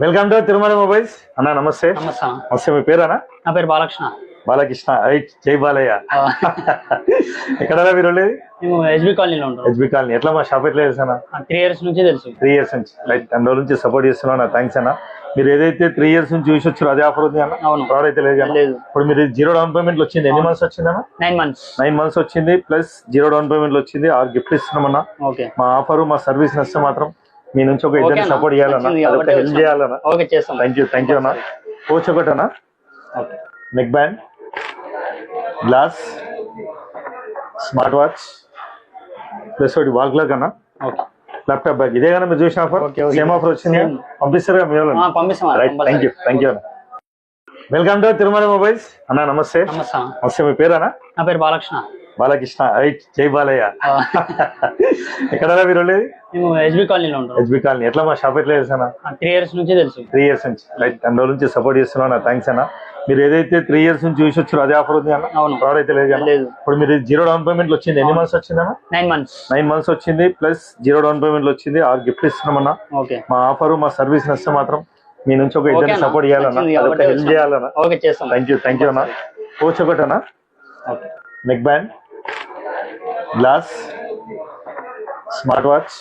Welcome to Tirumala mobiles అన్న. నమస్తే. నమస్తే. నమస్తే. మీ పేరేనా? నా పేరు బాలకృష్ణ. బాలకృష్ణ. రైట్. జై బాలయ్య. ఎక్కడ మీరు ఉండేది? మేము హెచ్బి కాలనీలో ఉంటాం. HB colony. ఎట్లా మా షాప్ ఎట్లా చేసానా? 3 years నుంచి తెలుసు. 3 years నుంచి. రైట్. 10 రోజుల నుంచి సపోర్ట్ చేస్తున్నా. థ్యాంక్స్ అన్న. మీరు ఏదైతే 3 years నుంచి చూసి వచ్చారో అదే ఆఫర్ ఉంది అన్న. అవును. ఫ్రాడ్ అయితే లేదు కదా? ఇప్పుడు మీరు 0 డౌన్ పేమెంట్ వచ్చింది. ఎన్ని మంత్స్ వచ్చింది అన్న? 9 months. 9 months వచ్చింది. ప్లస్ 0 డౌన్ పేమెంట్ వచ్చింది. 6 గిఫ్ట్ ఇస్తున్నామన్నా. ఓకే. మా ఆఫర్ మా సర్వీస్ నచ్చితే మాత్రం మీ నుంచి ఒక ఇద్దరిని సపోర్ట్ చేయాలన్నా, హెల్ప్ చేయాలన్నా. ఓకే, చేస్తాం. థ్యాంక్ యూ అన్న. కోచ్ ఒకటనా? Okay. Neck band, glass, smart watch plus ఒకటి వాల్ క్లాక్ అన్న, ఓకే. Laptop bag. ఇదే కానీ మీరు చూసిన ఆఫర్. సేమ్ ఆఫర్ వచ్చింది. పంపిస్తారు కదా మీరు? పంపిస్తాం. రైట్. థ్యాంక్ యూ అన్న. వెల్కమ్ టు తిరుమల మొబైల్స్ అన్న. నమస్తే. నమస్తే. మీ పేరేనా? నా పేరు బాలకృష్ణ. బాలకృష్ణ. రైట్. జై బాలయ్య. ఎక్కడ మీరు ఉండేది? మేము హెచ్బి కాలనీలో ఉంటాం. HB colony. ఎట్లా మా షాప్ ఎట్లా చేసానా? 3 years నుంచి తెలుసు. 3 years నుంచి. రైట్. 10 రోజుల నుంచి సపోర్ట్ చేస్తున్నా. థ్యాంక్స్ అన్న. మీరు ఏదైతే 3 years నుంచి చూసి వచ్చారో అదే ఆఫర్ ఉంది అన్న. అవును. ఫ్రాడ్ అయితే లేదు కదా? ఇప్పుడు మీరు 0 డౌన్ పేమెంట్ వచ్చింది. ఎన్ని మంత్స్ వచ్చింది అన్న? 9 months. 9 months వచ్చింది. ప్లస్ 0 డౌన్ పేమెంట్ వచ్చింది. 6 గిఫ్ట్ ఇస్తున్నామన్నా. ఓకే. మా ఆఫర్ మా సర్వీస్ నచ్చితే మాత్రం మీ నుంచి ఒక ఇద్దరిని సపోర్ట్ చేయాలన్నా, హెల్ప్ చేయాలన్నా. ఓకే, చేస్తాం. థ్యాంక్ యూ అన్న. కోచ్ ఒకటనా? Okay. Neck band, glass, smart watch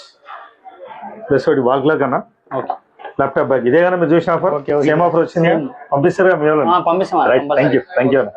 plus ఒకటి వాల్ క్లాక్ అన్న, ఓకే. Laptop bag. ఇదే కానీ మీరు చూసిన ఆఫర్. సేమ్ ఆఫర్ వచ్చింది. పంపిస్తారు కదా మీరు? పంపిస్తాం. రైట్. థ్యాంక్ యూ అన్న.